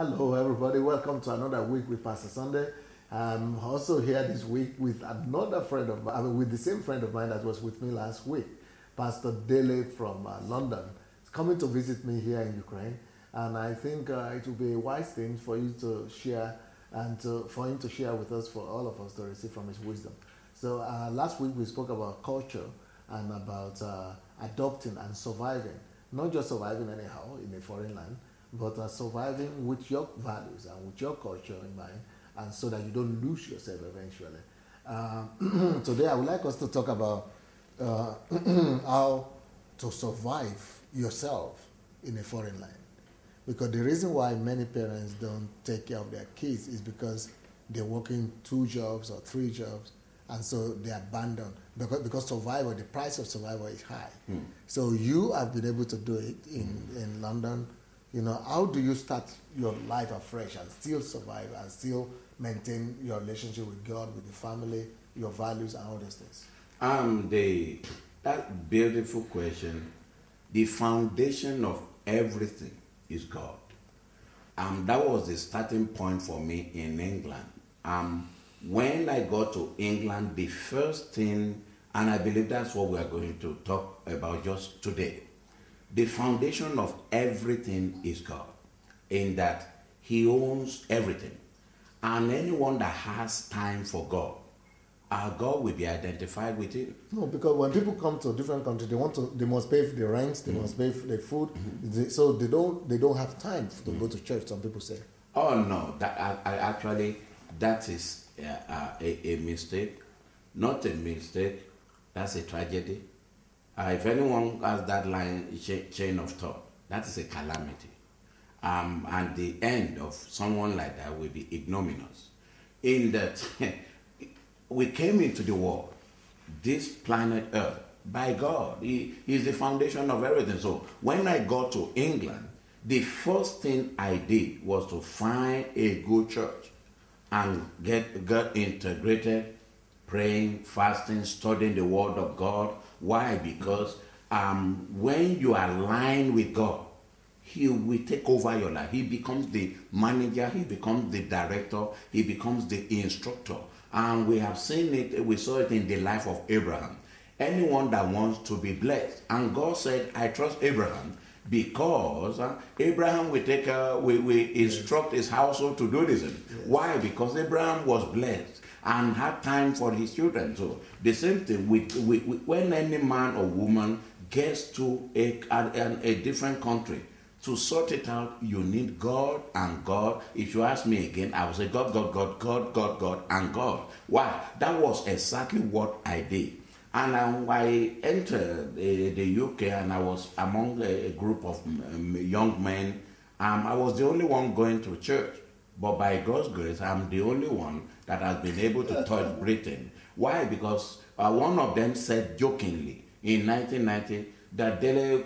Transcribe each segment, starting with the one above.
Hello, everybody. Welcome to another week with Pastor Sunday. I'm also here this week with another friend of mine, with the same friend of mine that was with me last week, Pastor Dele from London. He's coming to visit me here in Ukraine, and I think it will be a wise thing for you to share and for him to share with us, for all of us to receive from his wisdom. So last week we spoke about culture and about adopting and surviving, not just surviving anyhow in a foreign land, but surviving with your values and with your culture in mind, and so that you don't lose yourself eventually. Today I would like us to talk about how to survive yourself in a foreign land. Because the reason why many parents don't take care of their kids is because they're working 2 jobs or 3 jobs, and so they abandon because survival, the price of survival is high. So you have been able to do it in London. You know, how do you start your life afresh and still survive and still maintain your relationship with God, with the family, your values, and all those things? That beautiful question. The foundation of everything is God. That was the starting point for me in England. When I got to England, the first thing, and I believe that's what we are going to talk about just today, the foundation of everything is God, in that He owns everything. And anyone that has time for God, our God will be identified with Him. No, because when people come to a different country, they must pay for the rent, they must pay for the food, so they don't have time to go to church. Some people say. Oh no, that is a mistake, not a mistake. That's a tragedy. If anyone has that chain of thought, that is a calamity. And the end of someone like that will be ignominious. In that we came into the world, this planet Earth, by God. He is the foundation of everything. So when I got to England, the first thing I did was to find a good church and get integrated, praying, fasting, studying the Word of God. Why? Because when you align with God, He will take over your life. He becomes the manager, He becomes the director, He becomes the instructor. And we have seen it, we saw it in the life of Abraham. Anyone that wants to be blessed, and God said, I trust Abraham, because Abraham will instruct his household to do this. Yes. Why? Because Abraham was blessed and had time for his children. So the same thing when any man or woman gets to a different country, to sort it out, you need God and God. If you ask me again, I will say God, God, God, God, God, God, and God. Why? That was exactly what I did. And I entered the UK, and I was among a group of young men. I was the only one going to church. But by God's grace, I'm the only one that has been able to touch Britain. Why? Because one of them said jokingly in 1990 that Dele,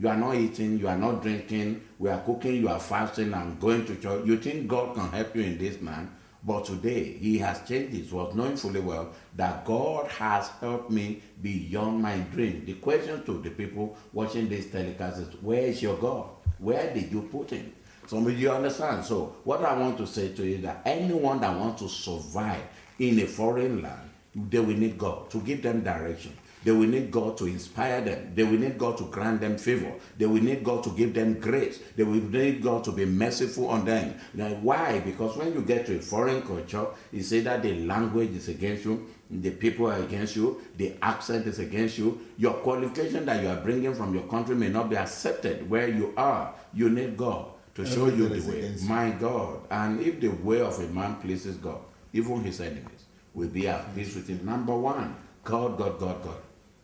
you are not eating, you are not drinking, we are cooking, you are fasting and going to church. You think God can help you in this, man? But today, He has changed His word, knowing fully well that God has helped me beyond my dream. The question to the people watching this telecast is, where is your God? Where did you put Him? Some of you understand. So what I want to say to you is that anyone that wants to survive in a foreign land, they will need God to give them direction. They will need God to inspire them. They will need God to grant them favor. They will need God to give them grace. They will need God to be merciful on them. Now, why? Because when you get to a foreign culture, it's either the language is against you, the people are against you, the accent is against you. Your qualification that you are bringing from your country may not be accepted where you are. You need God to show you the way. My God. And if the way of a man pleases God, even his enemies will be at peace with him. Number one, God, God, God, God.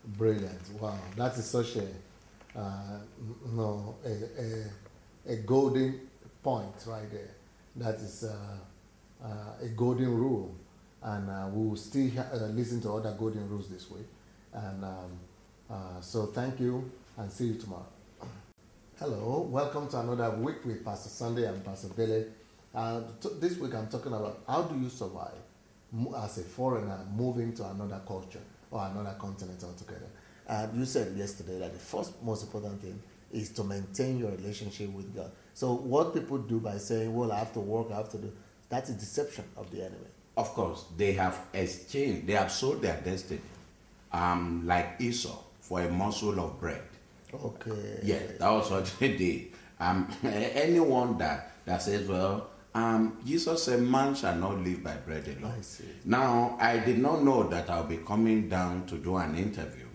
Brilliant! Wow, that is such a golden point right there. That is a golden rule, and we will still listen to other golden rules this week. And so, thank you, and see you tomorrow. Hello, welcome to another week with Pastor Sunday and Pastor Billy. This week I'm talking about how do you survive as a foreigner moving to another culture or another continent altogether. You said yesterday that the first most important thing is to maintain your relationship with God. So what people do by saying, well, I have to work, I have to do, that's a deception of the enemy. Of course, they have exchanged, they have sold their destiny, like Esau, for a morsel of bread. Okay. Yeah, that was what they did. Anyone that says, well, Jesus said, man shall not live by bread alone. I see. Now, I did not know that I'll be coming down to do an interview.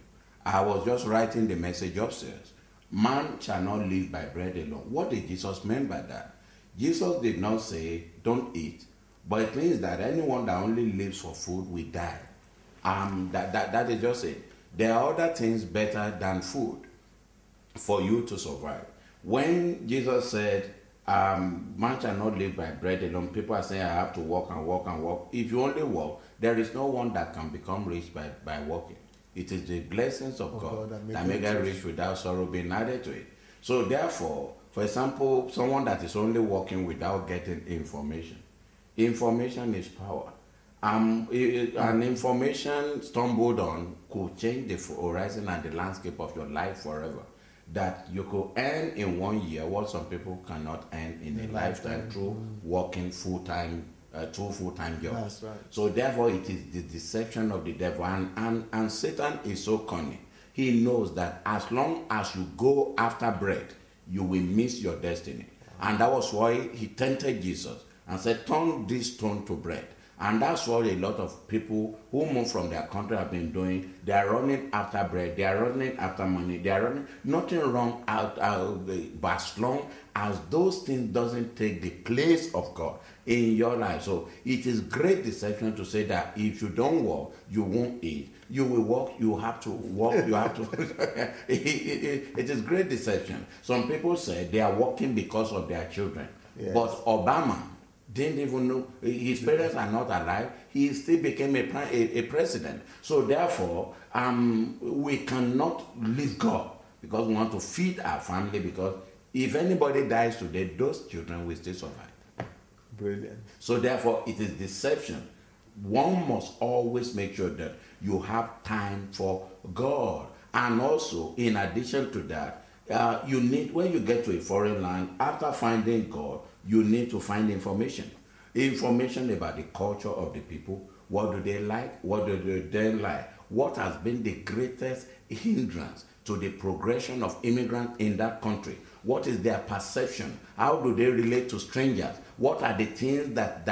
I was just writing the message upstairs. Man shall not live by bread alone. What did Jesus mean by that? Jesus did not say, don't eat. But it means that anyone that only lives for food will die. That is just it. There are other things better than food for you to survive. When Jesus said, man shall not live by bread alone, people are saying, I have to walk and walk and walk. If you only walk, there is no one that can become rich by walking. It is the blessings of God that make us rich without sorrow being added to it. So therefore, for example, someone that is only walking without getting information. Information is power. An information stumbled on could change the horizon and the landscape of your life forever. That you could earn in 1 year what some people cannot earn in a lifetime through working full-time, 2 full-time jobs. That's right. So therefore it is the deception of the devil. And Satan is so cunning. He knows that as long as you go after bread, you will miss your destiny. And that was why he tempted Jesus and said, turn this stone to bread. And that's what a lot of people who move from their country have been doing. They are running after bread. They are running after money. They are running. Nothing wrong but as long as those things doesn't take the place of God in your life. So it is great deception to say that if you don't walk, you won't eat. You will walk, you have to walk, you have to. It is great deception. Some people say they are walking because of their children. Yes. But Obama didn't even know, his parents are not alive, he still became a president. So therefore, we cannot leave God because we want to feed our family, because if anybody dies today, those children will still survive. Brilliant. So therefore, it is deception. One must always make sure that you have time for God. And also, in addition to that, you need, when you get to a foreign land, after finding God, you need to find information. Information about the culture of the people. What do they like? What do they don't like? What has been the greatest hindrance to the progression of immigrants in that country? What is their perception? How do they relate to strangers? What are the things that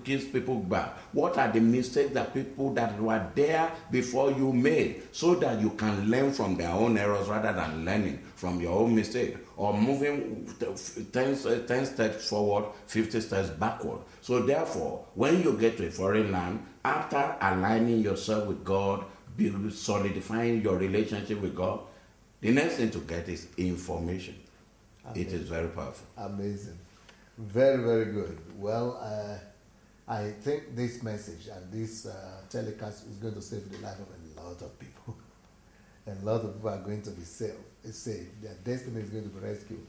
keeps people back? What are the mistakes that people that were there before you made, so that you can learn from their own errors rather than learning from your own mistake, or moving 10 steps forward, 50 steps backward. So therefore, when you get to a foreign land, after aligning yourself with God, solidifying your relationship with God, the next thing to get is information. Amazing. It is very powerful. Amazing. Very, very good. Well, I think this message and this telecast is going to save the life of a lot of people. A lot of people are going to be saved. Their destiny is going to be rescued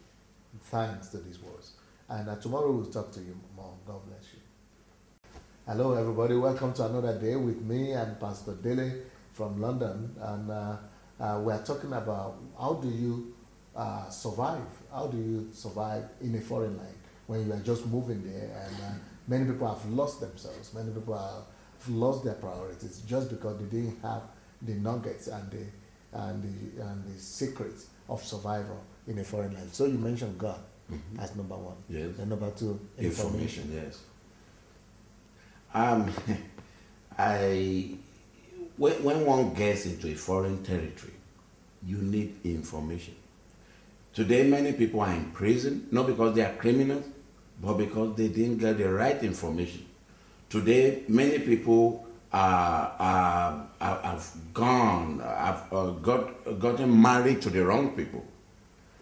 thanks to these words. And tomorrow we'll talk to you more. God bless you. Hello, everybody. Welcome to another day with me and Pastor Dele from London. And we're talking about how do you survive? How do you survive in a foreign land when you are just moving there? And many people have lost themselves. Many people have lost their priorities just because they didn't have the nuggets and the secrets of survival in a foreign land. So you mentioned God as number one. Yes. And number two, information. Yes. When one gets into a foreign territory, you need information. Today, many people are in prison, not because they are criminals, but because they didn't get the right information. Today, many people have gotten married to the wrong people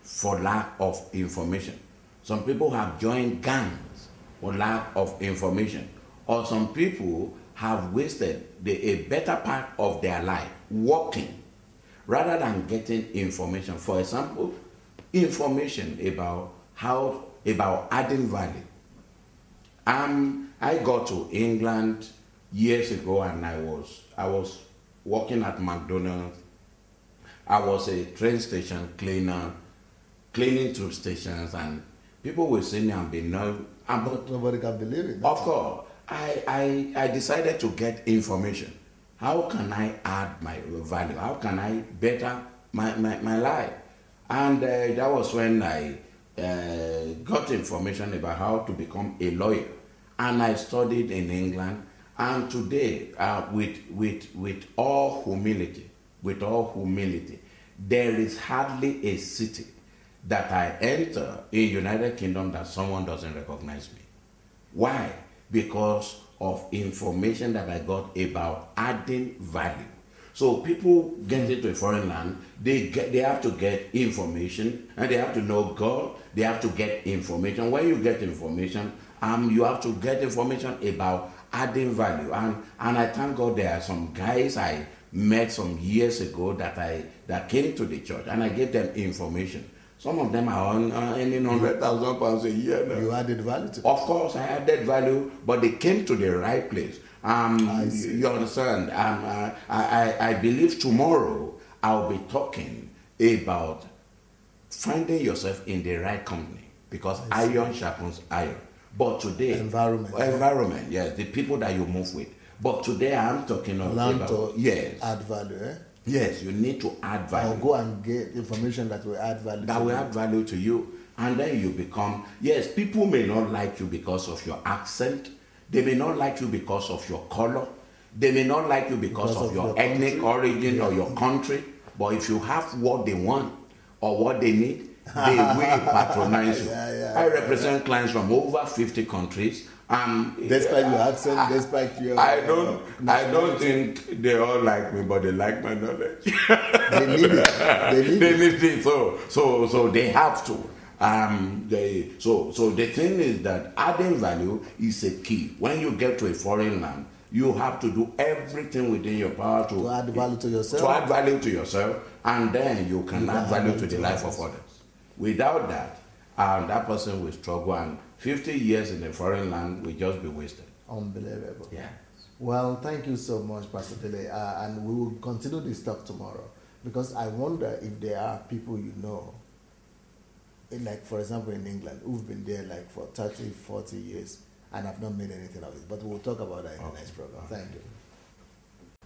for lack of information. Some people have joined gangs for lack of information. Or some people have wasted a better part of their life working rather than getting information. For example, information about adding value. I got to England years ago, and I was working at McDonald's. I was a train station cleaner, cleaning tube stations, and People will see me and be known. But nobody can believe it. of course, I decided to get information. How can I add my value? How can I better my life? And that was when I got information about how to become a lawyer. And I studied in England. And today, with all humility, there is hardly a city that I enter in United Kingdom that someone doesn't recognize me. Why? Because of information that I got about adding value. So people get into a foreign land, they have to get information, and they have to know God. They have to get information. When you get information, you have to get information about adding value. And I thank God there are some guys I met some years ago that came to the church, and I gave them information. Some of them are earning £100,000 a year now. You added value to them. Of course, I added value, but they came to the right place. You understand? I believe tomorrow I'll be talking about finding yourself in the right company, because iron sharpens iron. But today, environment, yes, the people that you move with. But today I'm talking about yes, add value. Yes, you need to add value. Or go and get information that will add value. That will add value to you, and then you become. Yes, people may not like you because of your accent. They may not like you because of your color. They may not like you because of your ethnic origin or your country. But if you have what they want or what they need, they will patronize you. I represent clients from over 50 countries. Despite your accent, despite your I don't think they all like me, but they like my knowledge. They need it. They need it. So they have to. So the thing is that adding value is a key. When you get to a foreign land, you have to do everything within your power to add value to yourself. To add value to yourself, and then you can add value to the life of others. Without that, that person will struggle, and 50 years in a foreign land will just be wasted. Unbelievable. Yeah. Well, thank you so much, Pastor Dele, and we will continue this talk tomorrow, because I wonder if there are people you know, like for example in England, who've been there like for 30, 40 years and have not made anything of it. But we'll talk about that in the next program. Thank you.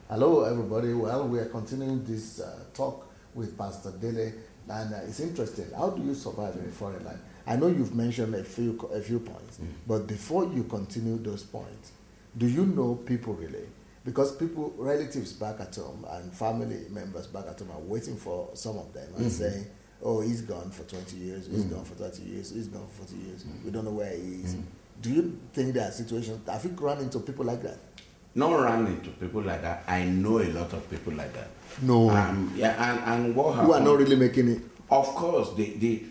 Hello, everybody. Well, we are continuing this talk with Pastor Dele, and it's interesting. How do you survive in a foreign land? I know you've mentioned a few points, but before you continue those points, do you know people really? Because people, relatives back at home and family members back at home are waiting for some of them and saying, oh, he's gone for 20 years, he's gone for 30 years, he's gone for 40 years, we don't know where he is. Do you think there are situations, have you run into people like that? Not run into people like that. I know a lot of people like that. No. And what happened? Who are not really making it? Of course, they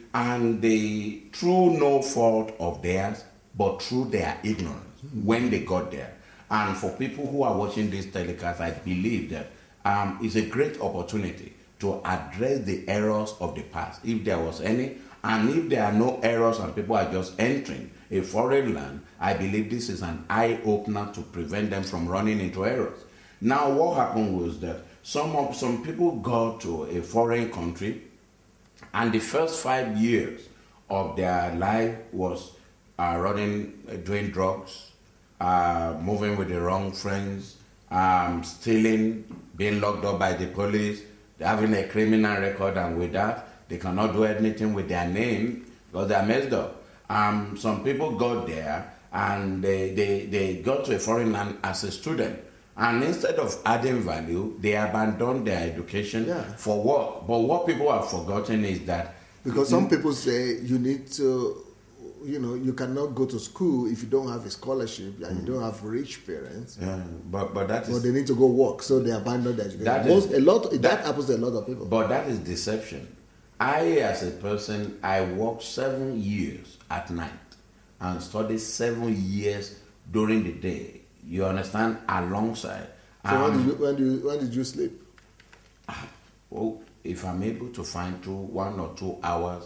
through no fault of theirs, but through their ignorance when they got there. And for people who are watching this telecast, I believe that it's a great opportunity to address the errors of the past, if there was any. And if there are no errors and people are just entering a foreign land, I believe this is an eye-opener to prevent them from running into errors. Now, what happened was that some people got to a foreign country, and the first 5 years of their life was doing drugs, moving with the wrong friends, stealing, being locked up by the police, having a criminal record, and with that, they cannot do anything with their name because they are messed up. Some people got there and they got to a foreign land as a student. And instead of adding value, they abandoned their education for work. But what people have forgotten is that... Because some people say you need to, you cannot go to school if you don't have a scholarship and you don't have rich parents. Yeah, but that is... But they need to go work, so they abandon their education. That happens to a lot of people. But that is deception. I, as a person, I worked 7 years at night and studied 7 years during the day. You understand? Alongside. So when did you sleep? Well, if I'm able to find 1 or 2 hours,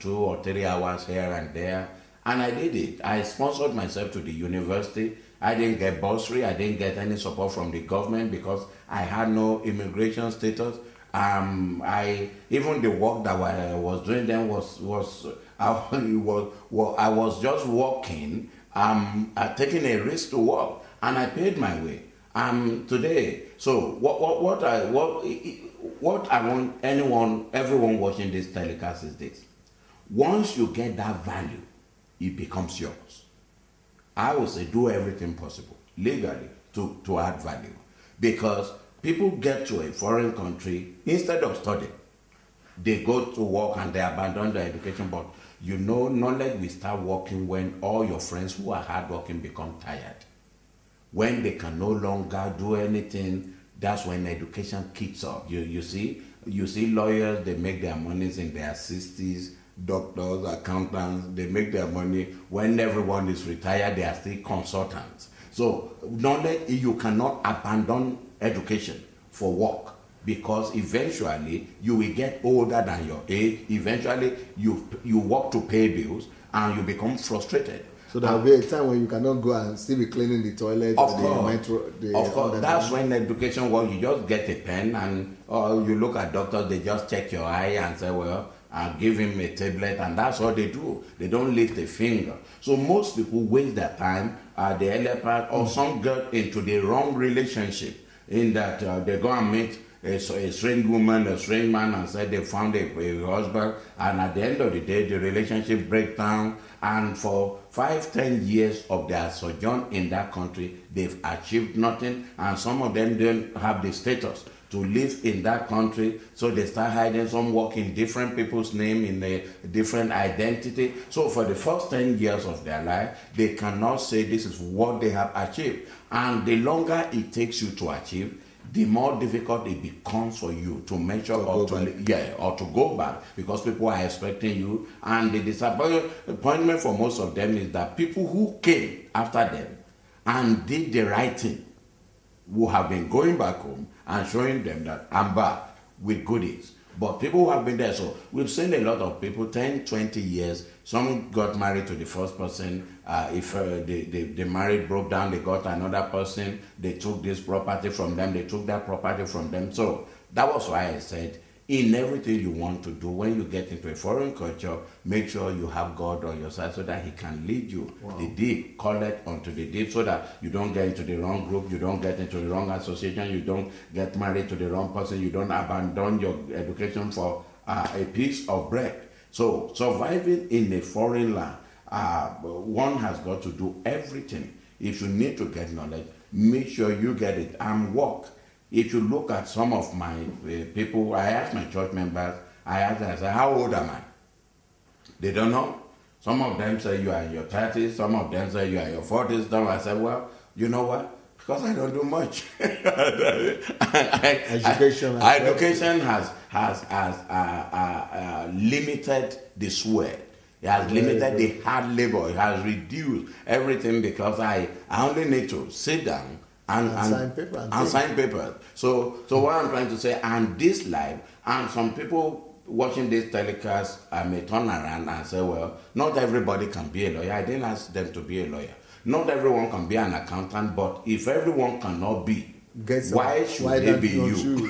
2 or 3 hours here and there, and I did it. I sponsored myself to the university. I didn't get bursary. I didn't get any support from the government because I had no immigration status. Even the work that I was doing then was I was just walking, taking a risk to walk, and I paid my way. Today, so what I want everyone watching this telecast is this: once you get that value, it becomes yours. I would say do everything possible legally to add value, because people get to a foreign country instead of studying. They go to work and they abandon their education. But you know, knowledge will start working when all your friends who are hardworking become tired. When they can no longer do anything, that's when education kicks off. You see lawyers, they make their monies in their 60s, doctors, accountants, they make their money. When everyone is retired, they are still consultants. So knowledge, you cannot abandon education for work, because eventually you will get older than your age. Eventually you work to pay bills and you become frustrated. So there will be a time when you cannot go and still be cleaning the toilet. Of course. That's when education works. You just get a pen and you look at doctors, they just check your eye and say, well, I'll give him a tablet, and that's all they do. They don't lift a finger. So most people waste their time at the earlier part, or some get into the wrong relationship, in that they go and meet a strange woman, a strange man, and say they found a husband, and at the end of the day, the relationship breaks down, and for 5-10 years of their sojourn in that country, they've achieved nothing, and some of them don't have the status to live in that country, so they start hiding. Some work in different people's name, in a different identity. So for the first 10 years of their life, they cannot say this is what they have achieved. And the longer it takes you to achieve, the more difficult it becomes for you to measure or to go back, because people are expecting you. And the disappointment for most of them is that people who came after them and did the right thing, who have been going back home and showing them that I'm back with goodies. But people who have been there, so we've seen a lot of people, 10, 20 years, some got married to the first person, if the marriage broke down, they got another person, they took this property from them, they took that property from them. So that was why I said, in everything you want to do, when you get into a foreign culture, make sure you have God on your side so that He can lead you. Wow. The deep, call it onto the deep, so that you don't get into the wrong group, you don't get into the wrong association, you don't get married to the wrong person, you don't abandon your education for a piece of bread. So surviving in a foreign land, one has got to do everything. If you need to get knowledge, make sure you get it and work. If you look at some of my people, I ask my church members, I say, how old am I? They don't know. Some of them say you are in your 30s, some of them say you are in your 40s. Then I say, well, you know what? Because I don't do much. Education has limited the sweat. It has limited the hard labor. It has reduced everything, because I only need to sit down and sign papers. So what I'm trying to say, and this life, and some people watching this telecast may turn around and say, well, not everybody can be a lawyer. I didn't ask them to be a lawyer. Not everyone can be an accountant, but if everyone cannot be, why should they be you?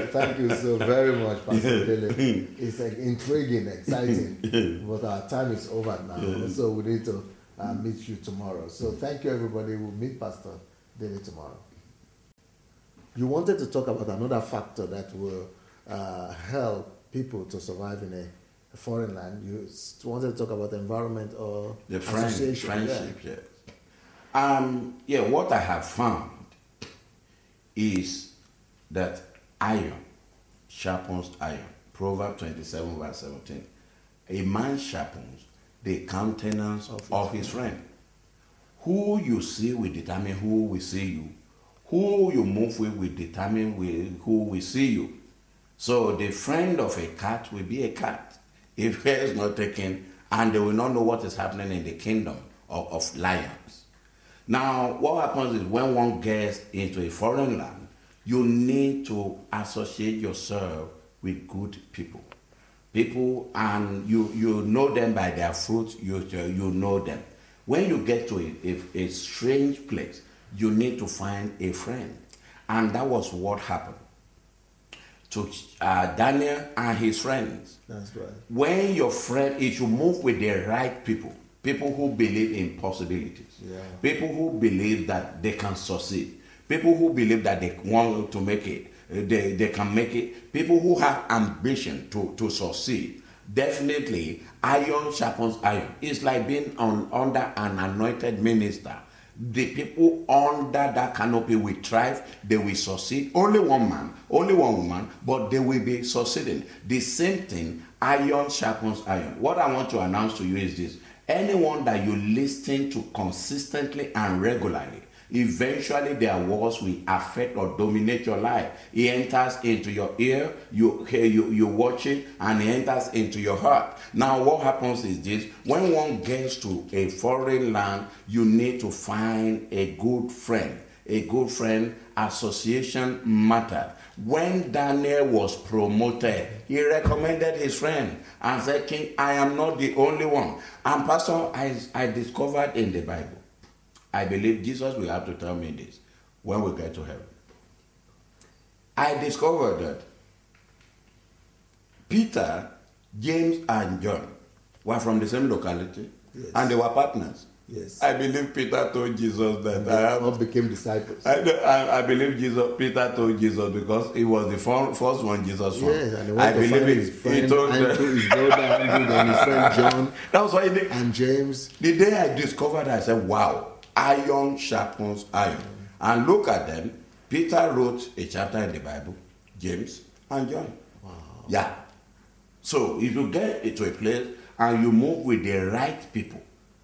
Thank you so very much, Pastor Dele. It's intriguing, exciting, but our time is over now, so we need to meet you tomorrow. So thank you, everybody. We'll meet Pastor Dele tomorrow. You wanted to talk about another factor that will help people to survive in a foreign land. You wanted to talk about environment or the friendship. What I have found is that iron sharpens iron. Proverbs 27 verse 17. A man sharpens the countenance of his friend. Who you see will determine who will see you. Who you move with will determine who will see you. So the friend of a cat will be a cat if care is not taken, and they will not know what is happening in the kingdom of lions. Now, what happens is when one gets into a foreign land, you need to associate yourself with good people. People, and you know them by their fruits, you know them. When you get to a strange place, you need to find a friend. And that was what happened. to Daniel and his friends. That's right. When your friend, if you move with the right people, people who believe in possibilities, people who believe that they can succeed, people who believe that they want to make it, they can make it, people who have ambition to succeed, definitely iron sharpens iron. It's like being under an anointed minister. The people under that canopy will thrive, they will succeed. Only one man, only one woman, but they will be succeeding. The same thing, iron sharpens iron. What I want to announce to you is this: anyone that you listen to consistently and regularly, eventually their words will affect or dominate your life. It enters into your ear, you watch it, and it enters into your heart. Now what happens is this: when one gets to a foreign land, you need to find a good friend. A good friend, association matter. When Daniel was promoted, he recommended his friend and said, "King, I am not the only one." And Pastor, I discovered in the Bible, I believe Jesus will have to tell me this when we get to heaven. I discovered that Peter, James, and John were from the same locality, and they were partners. Yes. I believe Peter told Jesus that they all became disciples. I believe Peter told Jesus because he was the first one Jesus found. Yes, and I believe his friend, he told his brother Andrew and his friend John. That was why he did. And James. The day I discovered, I said, "Wow, iron sharpens iron." And look at them. Peter wrote a chapter in the Bible, James and John. Wow. Yeah. So if you get into a place and you move with the right people,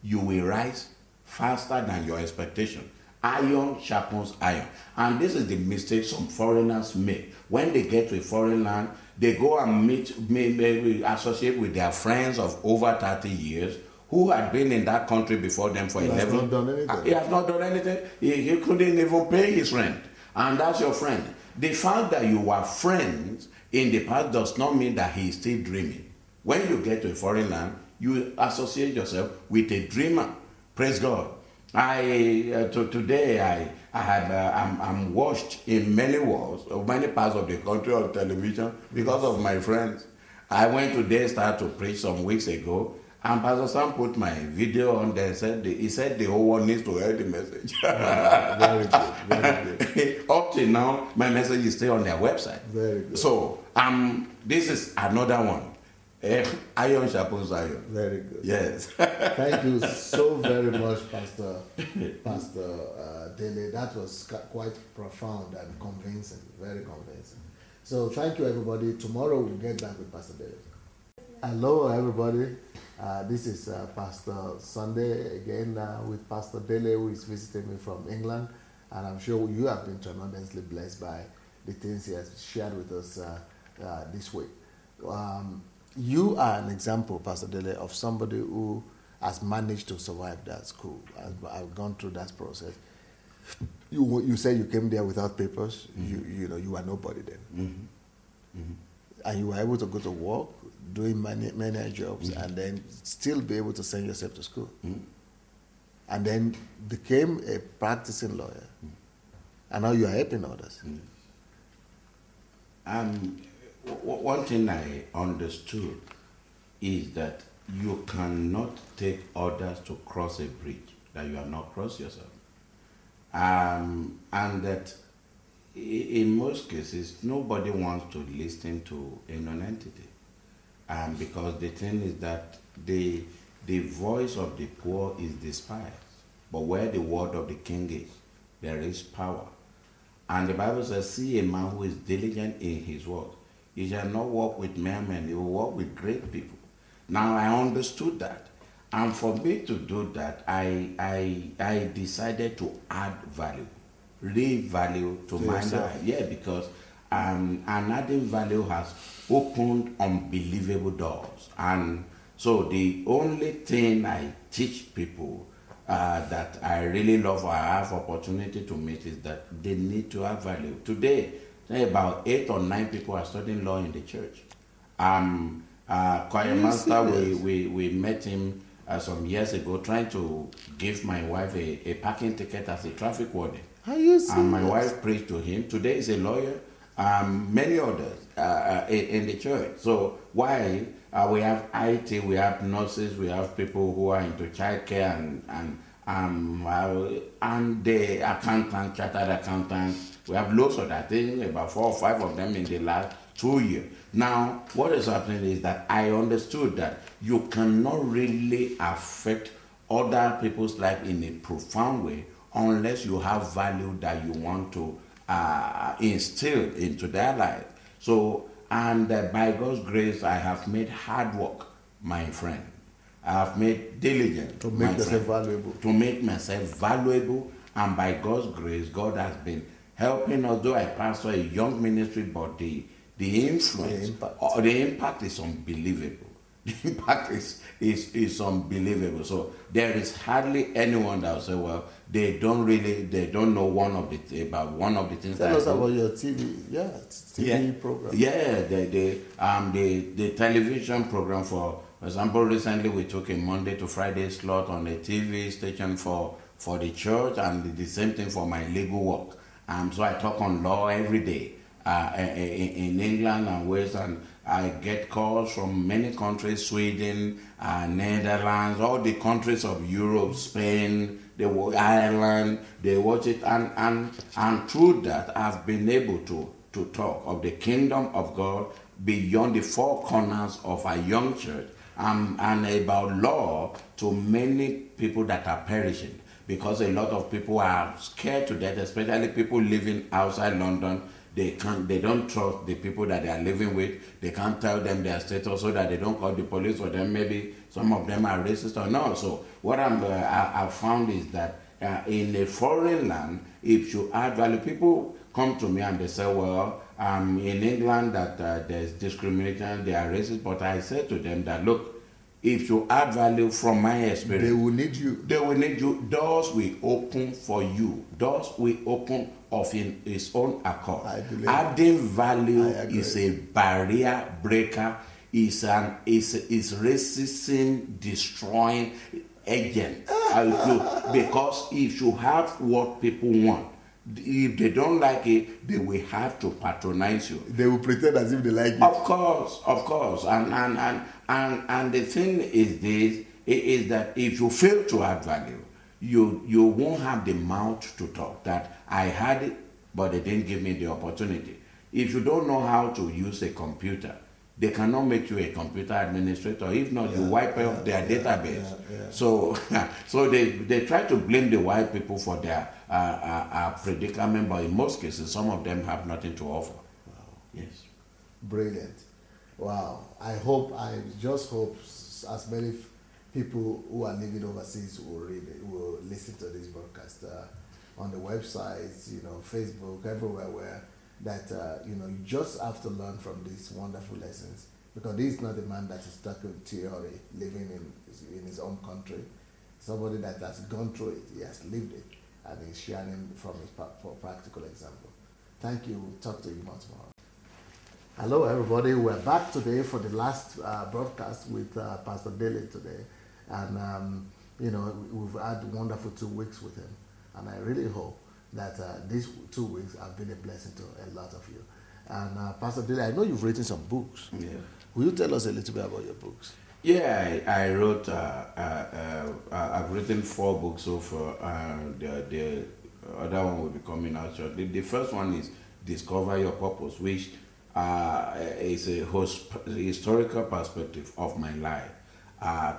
you will rise faster than your expectation. Iron sharpens iron. And this is the mistake some foreigners make. When they get to a foreign land, they go and maybe associate with their friends of over 30 years who had been in that country before them for 11 years. He has not done anything. He has not done anything. He couldn't even pay his rent. And that's your friend. The fact that you were friends in the past does not mean that he is still dreaming. When you get to a foreign land, you associate yourself with a dreamer. Praise God. Today I'm watched in many parts of the country on television because of my friends. I went to Daystar to preach some weeks ago, and Pastor Sam put my video on there. He said the whole world needs to hear the message. Very good. Very good. Up till now, my message is still on their website. Very good. So this is another one. Iron sharpens iron. Very good. Yes. Thank you so very much, Pastor Dele. That was quite profound and convincing, very convincing. So thank you, everybody. Tomorrow we'll get back with Pastor Dele. Hello, everybody. This is Pastor Sunday again with Pastor Dele, who is visiting me from England. And I'm sure you have been tremendously blessed by the things he has shared with us this week. You are an example, Pastor Dele, of somebody who has managed to survive that school. I've gone through that process. You said you came there without papers. Mm-hmm. You were nobody then. Mm-hmm. Mm-hmm. And you were able to go to work, doing many jobs, mm-hmm. and then still be able to send yourself to school. Mm-hmm. And then became a practicing lawyer. Mm-hmm. And now you are helping others. Mm-hmm. One thing I understood is that you cannot take others to cross a bridge that you have not crossed yourself. And that in most cases, nobody wants to listen to a non-entity. Because the thing is that the voice of the poor is despised. But where the word of the king is, there is power. And the Bible says, see a man who is diligent in his work. He shall not walk with mere men, he will walk with great people. Now I understood that. And for me to do that, I decided to add value, real value to my life. Yeah, because adding value has opened unbelievable doors. And so the only thing I teach people that I really love or I have opportunity to meet is that they need to have value. Today, about 8 or 9 people are studying law in the church. Choir master, we met him some years ago trying to give my wife a parking ticket as a traffic warden. Are you serious? And my wife preached to him. Today he's a lawyer many others in the church. So while we have IT, we have nurses, we have people who are into childcare and the accountant, chartered accountants. We have lots of that thing, about 4 or 5 of them in the last 2 years. Now, what is happening is that I understood that you cannot really affect other people's life in a profound way unless you have value that you want to instill into their life. So, and by God's grace, I have made hard work, my friend. I have made diligence to make yourself valuable. To make myself valuable, and by God's grace, God has been helping. Although I pastor a young ministry, but the influence, the impact is unbelievable. The impact is unbelievable. So there is hardly anyone that will say, well, they don't know one of the things Tell us about your TV program. Yeah, the television program. For example, recently we took a Monday to Friday slot on a TV station for the church, and the same thing for my legal work. So I talk on law every day in England and Wales, and I get calls from many countries: Sweden, Netherlands, all the countries of Europe, Spain, Ireland. They watch it, and through that, I've been able to talk of the kingdom of God beyond the 4 corners of a young church, and about law to many people that are perishing, because a lot of people are scared to death, especially people living outside London. They don't trust the people that they are living with. They can't tell them their status so that they don't call the police, or then maybe some of them are racist or not. So what I've found is that in a foreign land, if you add value, people come to me and they say, well, in England that there's discrimination, they are racist. But I say to them that, look, if you add value from my experience, they will need you. They will need you. Doors will open for you. Doors will open of its own accord. Adding value is a barrier breaker. Is racism destroying agent. Because if you have what people want, if they don't like it, they will have to patronize you. They will pretend as if they like it. Of course. And the thing is this, is that if you fail to add value, you won't have the mouth to talk that I had it, but they didn't give me the opportunity. If you don't know how to use a computer, they cannot make you a computer administrator. If not, you wipe out their database. So they try to blame the white people for their predicament, but in most cases, some of them have nothing to offer. Wow. Yes. Brilliant. Wow. I just hope as many people who are living overseas will listen to this broadcast on the websites, Facebook, everywhere, where that you just have to learn from these wonderful lessons, because this is not a man that is stuck in theory, living in his own country. Somebody that has gone through it, he has lived it, and he's sharing from his practical example. Thank you. We'll talk to you much more. Hello, everybody. We're back today for the last broadcast with Pastor Dele today, and we've had wonderful 2 weeks with him, and I really hope that these 2 weeks have been a blessing to a lot of you. And Pastor Dele, I know you've written some books. Yeah. Will you tell us a little bit about your books? Yeah, I wrote. I've written 4 books so far. The other one will be coming out shortly. The first one is Discover Your Purpose, which is a historical perspective of my life.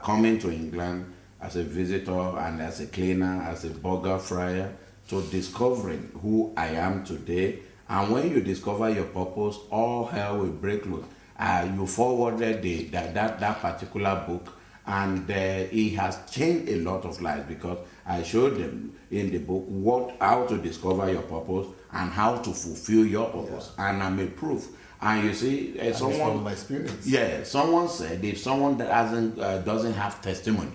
Coming to England as a visitor and as a cleaner, as a burger fryer, to discovering who I am today. And when you discover your purpose, all hell will break loose. You forwarded that particular book, and it has changed a lot of lives, because I showed them in the book how to discover your purpose and how to fulfill your purpose. Yeah. And I'm a proof. And you see, someone from my experience. Yeah, someone said if someone that doesn't have testimony,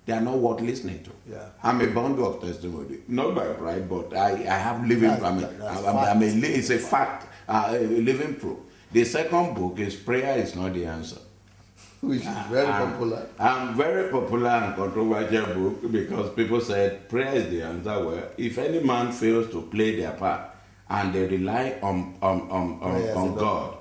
they are not worth listening to. Yeah. I'm a bundle of testimony, not by pride, but I have living. It's a fact, a living proof. The second book is Prayer is Not the Answer, which is very popular. Very popular and controversial book, because people said prayer is the answer. Well, if any man fails to play their part and they rely on God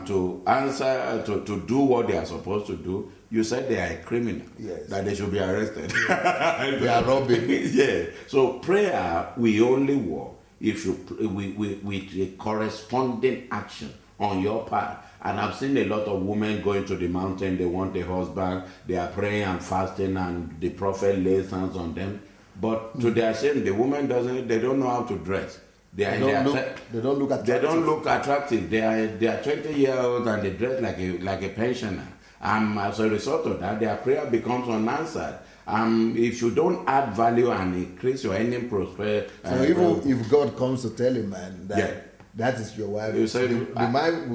to answer, to do what they are supposed to do, you said they are a criminal, yes, that they should be arrested. Yes. They are robbing. Yeah. So prayer, we only work if you with a corresponding action on your part. And I've seen a lot of women going to the mountain, they want a husband, they are praying and fasting, and the prophet lays hands on them. But to their shame, the woman they don't know how to dress. They don't look attractive. They are 20-year-olds and they dress like a pensioner. As a result of that, their prayer becomes unanswered. If you don't add value and increase your earning prosperity. So even if God comes to tell a man that that is your wife, you say, the man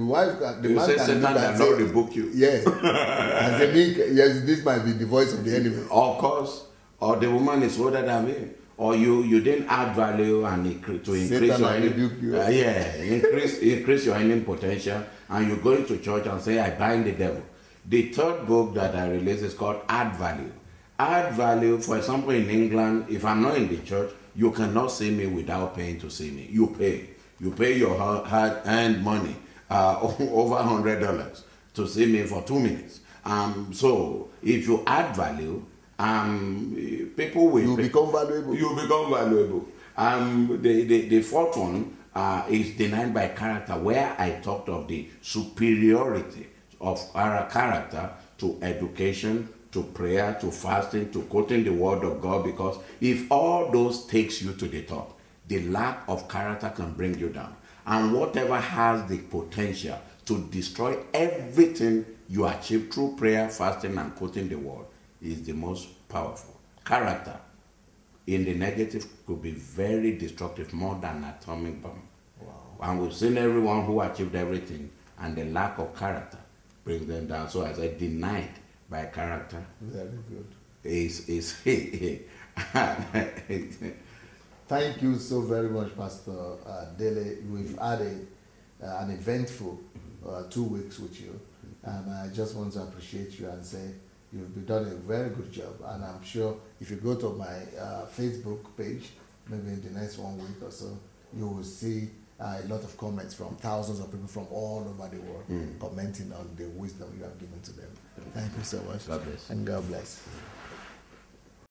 say can Satan look not rebuke you. Yeah. And say, yes, this might be the voice of the enemy. Of course. Or the woman is older than me. Or you didn't add value and increase your earning, increase your earning potential, and you go into church and say, I bind the devil. The third book that I released is called Add Value. Add value, for example, in England, if I'm not in the church, you cannot see me without paying to see me. You pay. You pay your hard-earned money, over $100 to see me for 2 minutes. So if you add value, people will... You become valuable. You become valuable. The fourth one is denied by character, where I talked of the superiority of our character to education, to prayer, to fasting, to quoting the word of God, because if all those takes you to the top, the lack of character can bring you down. And whatever has the potential to destroy everything you achieve through prayer, fasting, and quoting the word is the most powerful. Character in the negative could be very destructive, more than an atomic bomb. Wow. And we've seen everyone who achieved everything, and the lack of character brings them down. So as I denied by character, very good. Is Thank you so very much, Pastor Dele. We've had an eventful 2 weeks with you, and I just want to appreciate you and say you've done a very good job. And I'm sure if you go to my Facebook page, maybe in the next 1 week or so, you will see a lot of comments from thousands of people from all over the world commenting on the wisdom you have given to them. Thank you so much. God bless. And God bless.